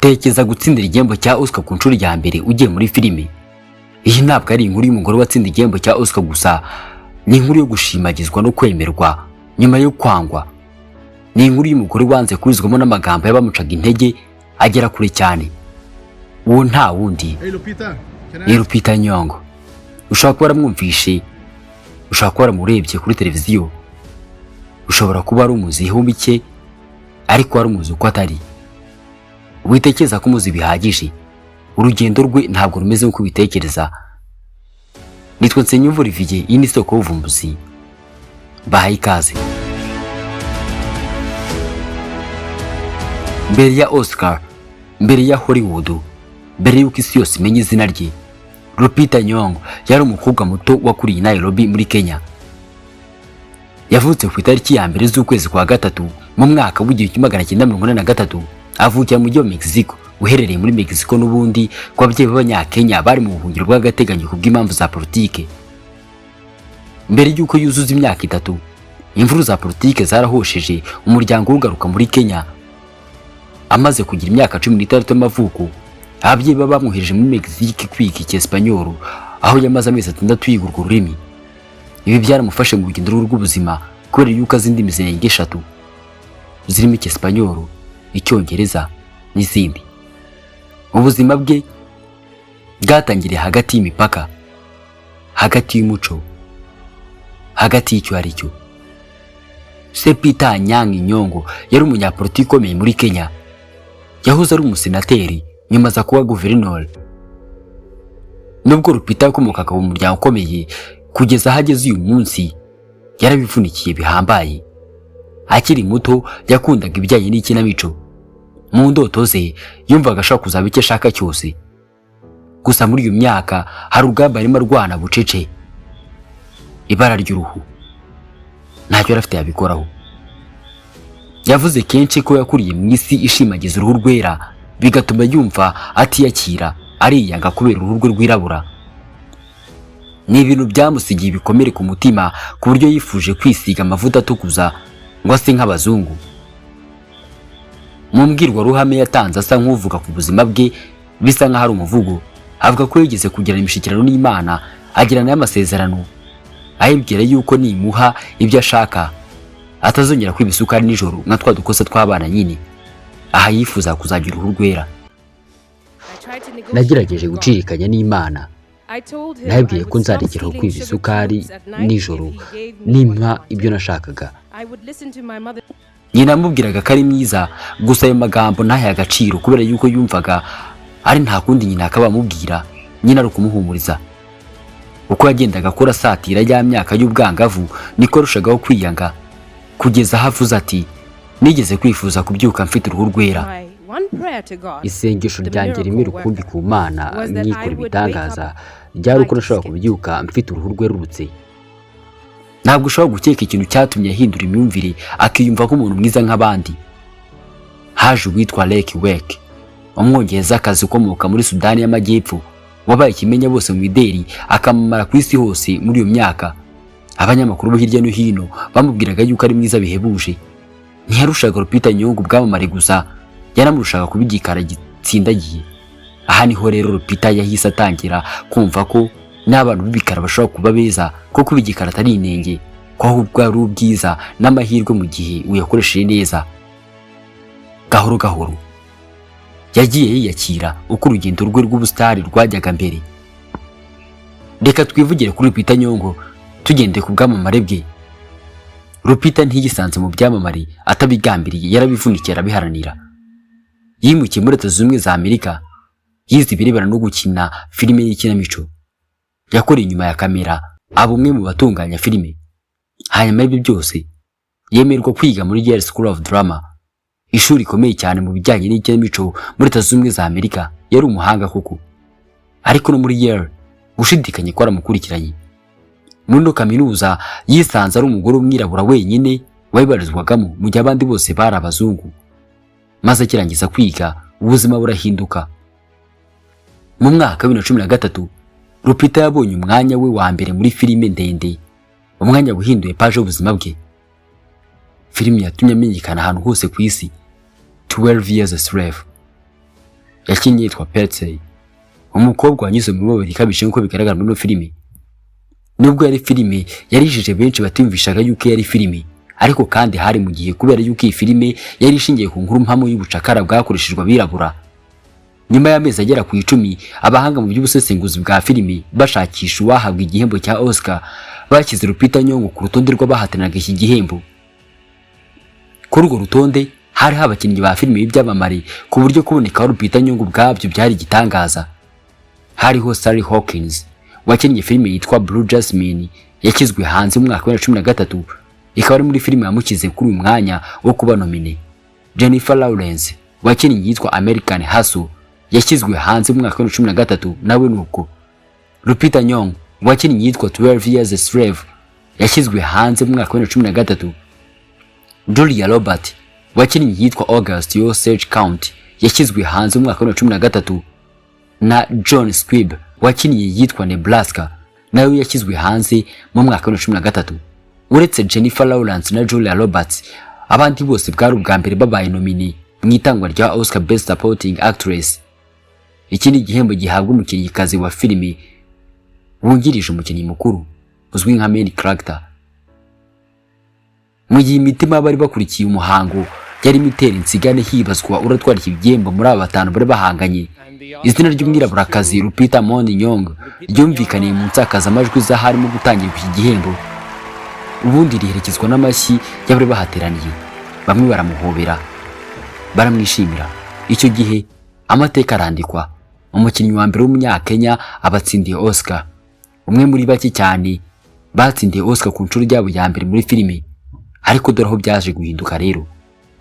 Tekeza gutsindira igihembo cya Oscar ku nshuro ya mbere ugiye muri filime. Iyi ntabwo ari inkuru y'umugore watsindiye igihembo cya Oscar gusa, ni inkuru yo gushimagizwa no kwemerwa nyuma yo kwangwa. Ni inkuru y'umugore wanze kurizwamo n'amagambo y'abamucaga intege agera kure cyane. Uwo nta wundi ni Lupita Nyong'o. Ushobora kuba waramwumvishe, ushobora kuba waramurebye kuri televiziyo, ushobora kuba ari umuziho mike, ariko wari umuzi uko atari. Witekeza ko umuzi bihagije, urugendo rwe ntabwo rumeze nk'uko ubitekereza. Nitwa Nsengiyumva Olivier, iyi ni Isoko y'Ubuvumbuzi. Bahaye ikaze. Mbere ya Oscar, mbere ya Hollywood, mbere y'uko isi yose imenya izina rye, Lupita Nyong'o yari umukobwa muto wakuriye Nairobi muri Kenya. Yavutse ku itariki ya mbere z'ukwezi kwa gatatu mu mwaka w'1983, avukira mu mujyi wa Mexico uherereye muri Mexico, n'ubundi ku babyeyi b'Abanyakenya bari mu buhungiro bw'agateganyo ku bw'impamvu za politike. Mbere y'uko yuzuza imyaka 3, imvuru za politike zarahosheje umuryango ugaruka muri Kenya. Amaze kugira imyaka 16 y'amavuko, ababyeyi bamwohereje muri Mexique kwiga Icyesipanyol, aho yamaze amezi 6 yiga urwo rurimi. Ibi byaramufashe mu rugendo rw'ubuzima kubera yuko azi indimi zirenga 3 zirimo Icyesipanyol, Icyongereza n'izindi. Ubuzima bwe bwatangiriye hagati y'imipaka, hagati y'umuco, hagati y'icyo ari cyo. Lupita Nyong'o yari umunyapolitiki ukomeye muri Kenya. Yahoze ari umusenateri, nyuma aza kuba guverineri. Nubwo Lupita yakomokaga mu muryango ukomeye, kugeza aho ageze uyu munsi yarabivunikiye bihambaye. Akiri muto yakundaga ibijyanye n'ikinamico. Mu ndoto ze yumvaga ashaka kuzaba icyo ashaka cyose. Gusa muri iyo myaka hari urugamba arimo arwana bucece. Ibara ry'uruhu ntacyo yari afite yabikoraho. Yavuze kenshi ko yakuriye mu isi ishimagiza uruhu rwera, bigatuma yumva atiyakira, ariyanga kubera uruhu rwe rwirabura. Ni ibintu byamusigiye ibikomere ku mutima, ku buryo yifuje kwisiga amavuta atukuza ngo ase nk'abazungu. Mu mbwirwaruhame yatanze asa nk'uvuga ku buzima bwe, bisa nk'aho ari umuvugo. Avuga ko yigeze kugirana imishyikirano n'Imana, agirana n'amasezerano, ayibwira yuko nimuha ibyo ashaka atazongera kwiba isukari nijoro nka twa dukosa tw'abana nyine. Aha yifuza kuzagira uruhu rwera. Nagerageje gucirikanya n'Imana, nabwiye ko nzarekeraho kwiba isukari nijoro nimpa ibyo nashakaga. Nyina amubwiraga ko ari mwiza, gusa ayo magambo ntahe agaciro kubera yuko yumvaga ari nta kundi nyina akaba amubwira. Nyina ari ukumuhumuriza. Uko yagendaga akora satira ya myaka y'ubwangavu, niko rushagaho kwiyanga, kugeza havuze ati, nigeze kwifuza kubyuka mfite uruhu rwera. Isengesho ryanjye rimwe rukumbi ku Mana nyikora ibitangaza ryari uko nashobora kubyuka mfite uruhu rwerurutse. Ntabwo ushobora gukeka ikintu cyatumye ahindura imyumvire akiyumva nk'umuntu mwiza nk'abandi. Haje uwitwa Lake Wek, umwongerezakazi ukomoka muri Sudani y'Amajyepfo, wabaye ikimenya bose mu ideri, akamamara ku isi hose muri iyo myaka. Abanyamakuru bo hirya no hino bamubwiraga yuko ari mwiza bihebuje. Ntiyarushaga Lupita Nyong'o ubwamamare gusa, yaramurushaga kuba igikara gitsindagiye. Aha niho rero Lupita yahise atangira kumva ko n'abantu b'ibikara bashobora kuba beza, ko kuba igikara atari inenge, ko ahubwo ari ubwiza n'amahirwe mu gihe uyakoresheje neza. Gahoro gahoro yagiye yiyakira uko urugendo rwe rw'ubusitari rwajyaga mbere. Reka twivugire kuri Lupita Nyong'o tugende ku bwamamare bwe. Lupita ntiyisanze mu byamamare atabigambiriye, yarabivunikiye arabiharanira. Yimukiye muri Leta Zunze Ubumwe za Amerika, yize ibirebana no gukina filime y'ikinamico. Yakoreye inyuma ya kamera, aba umwe mu batunganya filime. Hanyuma y'ibyo byose yemerwa kwiga muri Yale School of Drama, ishuri rikomeye cyane mu bijyanye n'ikinamico muri Leta Zunze Ubumwe za Amerika. Yari umuhanga koko, ariko no muri Yale gushidikanya ko aramukurikiranye. Muri kaminuza yisanze ari umugore w'umwirabura wenyine wabibarizwagamo, mu gihe abandi bose bari abazungu. Maze akirangiza kwiga, ubuzima burahinduka. Mu mwaka wa 2013 Lupita yabonye umwanya we wa mbere muri filime ndende, umwanya buhinduye paje y'ubuzima bwe. Filime yatumye amenyekana ahantu hose ku isi, 12 Years a Slave. yakinnye yitwa Petsey, umukobwa wanyuze mu mibabaro ikabije nk'uko bigaragara muri filime. Nubwo yari filime yarijije benshi batumvishaga yuko yari filime, ariko kandi hari mu gihe kubera yuko iyi filime yari ishingiye ku nkuru mpamo y'ubucakara bwakoreshejwe abirabura. Nyuma y'amezi agera ku 10, abahanga mu by'ubusesenguzi bwa filime bashakisha uwahabwa igihembo cya Oscar bakize Lupita Nyong'o ku rutonde rw'abahataniraga iki gihembo. Kuri urwo rutonde hari abakinnyi ba filime b'ibyamamare ku buryo kuboneka Lupita Nyong'o ubwabyo byari igitangaza. Hariho Sally Hawkins wakinnye filime yitwa Blue Jasmine yakizwe hanze mu mwaka wa 2013, ikaba ari muri filime yamukize kuri uyu mwanya wo kuba nomine. Jennifer Lawrence wakinnye yitwa American Hustle yakizwe hanze mu mwaka wa 2013, nawe nuko. Lupita Nyong'o wakinnye yitwa 12 Years a Slave yakizwe hanze mu mwaka wa 2013. Julia Roberts wakinnye yitwa August Your Search Count yakizwe hanze mu mwaka wa 2013, na John Squibb wakinnye yitwa Nebraska nawe yakizwe hanze mu mwaka wa 2013. Uretse Jennifer Lawrence na Julia Roberts, abandi bose bwari ubwa mbere babaye nomine mu itangwa rya Oscar Best Supporting Actress. Iki ni igihembo gihabwa umukinnyikazi wa filime wungirije umukinnyi mukuru uzwi nka main character. Mu gihe imitima bari bakurikiye umuhango yari mitera insigane hibazwa uratwara iki gihembo muri aba batanu bari bahanganye, izina ry'umwiraburakazi Lupita Nyong'o ryumvikaniye mu nsakazamajwi zaharimo gutangira iki gihembo. Ubundi riherekezwa n'amashyi y'abari bahateraniye, bamwe baramuhobera baramwishimira. Icyo gihe amateka arandikwa, umukinnyi wa mbere w'umunyakenya abatsindiye Oscar, umwe muri bake cyane batsindiye Oscar ku nshuro yabo ya mbere muri filime. Ariko dore aho byaje guhinduka rero,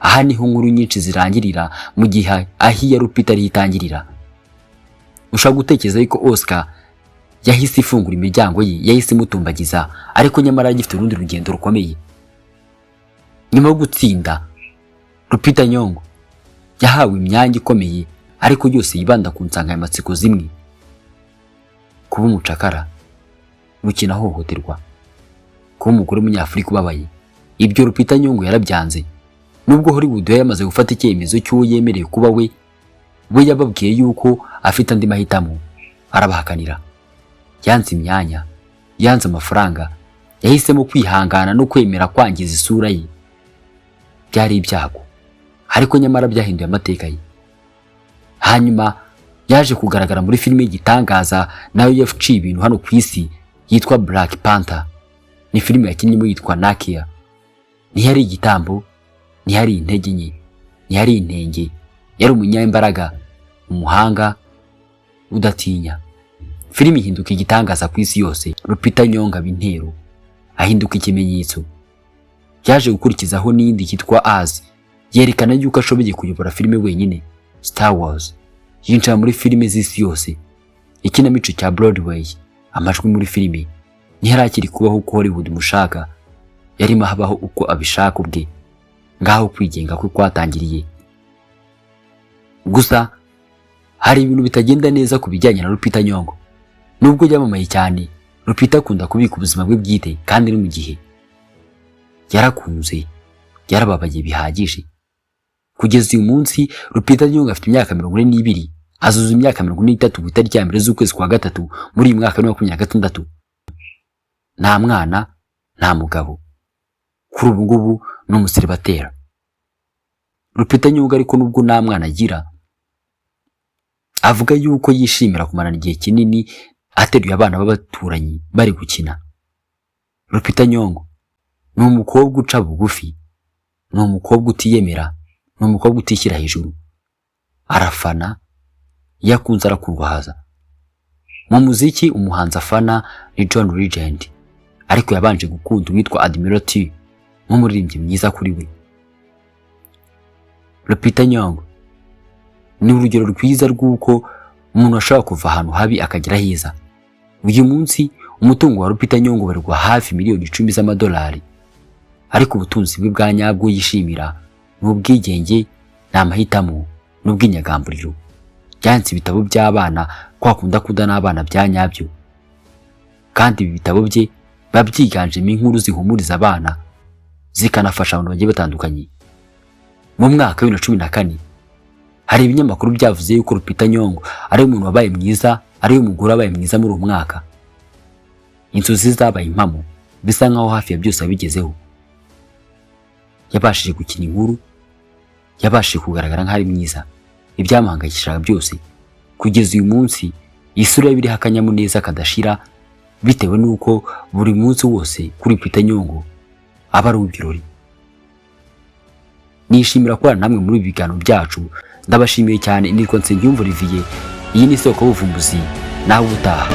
aha niho nkuru nyinshi zirangirira mu gihe ahiya Lupita ritangirira. Ushaka gutekereza yuko Oscar yahise ifungura imiryango ye, yahise mutumbagiza, ariko nyamara agifite urundi rugendo rukomeye. Nyuma yo gutsinda, Lupita Nyong'o yahawe imyanya ikomeye, ariko yose yibanda ku nsanganyamatsiko zimwe: kuba umucakara, gukina hohoterwa, kuba umugore w'umunyafurika ubabaye. Ibyo Lupita Nyong'o yarabyanze. Nubwo Hollywood yamaze gufata icyemezo cy'uwo yemereye kuba we yababwiye yuko afite andi mahitamo, arabahakanira. Yanze imyanya, yanze amafaranga, yahisemo kwihangana no kwemera kwangiza isura ye. Byari ibyago, ariko nyamara byahinduye amateka ye. Hanyuma yaje kugaragara muri filime y'igitangaza nayo yaciye ibintu hano ku isi yitwa Black Panther. Ni filime yakinnyemo yitwa Nakia. Ntiyari igitambo, ntiyari intege nke, ntiyari intenge, yari umunyambaraga, umuhanga, udatinya. Filime ihinduka igitangaza ku isi yose. Lupita Nyong'o abintero, ahinduka ikimenyetso. Yaje gukurikizaho n'indi yitwa Az, yerekana yuko ashoboye kuyobora filime wenyine. Star Wars yinjira muri filime z'isi yose. Ikinamico cya Broadway, amajwi muri filime ntiharakiri kubaho uko Hollywood mushaka, yarimo habaho uko abishaka ubwe. Ngaho kwigenga kwe kwatangiriye. Gusa hari ibintu bitagenda neza ku bijyanye na Lupita Nyong'o. Nubwo yamamaye cyane, Lupita akunda kubika ubuzima bwe bwite, kandi no mu gihe yarakunze, yarababaye bihagije. Kugeza uyu munsi Lupita Nyong'o afite imyaka 42, azuza imyaka 43 ku itariki ya mbere z'ukwezi kwa gatatu muri uyu mwaka wa 2026. Nta mwana, nta mugabo. Kuri ubu ngubu ni umuseribatera. Lupita Nyong'o ariko nubwo nta mwana agira, avuga yuko yishimira kumarana igihe kinini ateruye abana b'abaturanyi bari gukina. Lupita Nyong'o ni umukobwa uca bugufi, ni umukobwa utiyemera, ni umukobwa utishyira hejuru. Arafana, yakunze arakungahaza. Mu muziki umuhanzi afana ni John Legend, ariko yabanje gukunda uwitwa Admiral T nk'umuririmbyi mwiza kuri we. Lupita Nyong'o ni urugero rwiza rw'uko umuntu ashobora kuva ahantu habi akagera heza. Uyu munsi umutungo wa Lupita Nyong'o ubarirwa hafi miliyoni 10 z'amadolari, ariko ubutunzi bwe bwa nyabwo yishimira ni ubwigenge, ni amahitamo, n'ubwinyagamburiro. Yanze ibitabo by'abana kwakunda kudana abana bya nyabyo, kandi ibi bitabo bye babyiganjemo inkuru zihumuriza abana, zikanafasha abantu bagiye batandukanye. Mu mwaka wa 2014 Hari ibinyamakuru byavuze yuko Lupita Nyong'o ari umuntu wabaye mwiza, ari umugore wabaye mwiza muri uwo mwaka. Inzozi zabaye impamo, bisa nkaho hafi ya byose abigezeho. Yabashije gukina inkuru, yabashije kugaragara nk'ari mwiza. Ibyamuhangayikishaga byose kugeza uyu munsi isura ye biriho akanyamuneza kadashira, bitewe nuko buri munsi wose kuri Lupita Nyong'o aba ari ibirori. Nishimira kubana namwe muri ibi biganiro byacu. Ndabashimiye cyane. Nitwa Nsengiyumva Olivier. Iyi ni Isoko y'Ubuvumbuzi. Nawe ubutaha.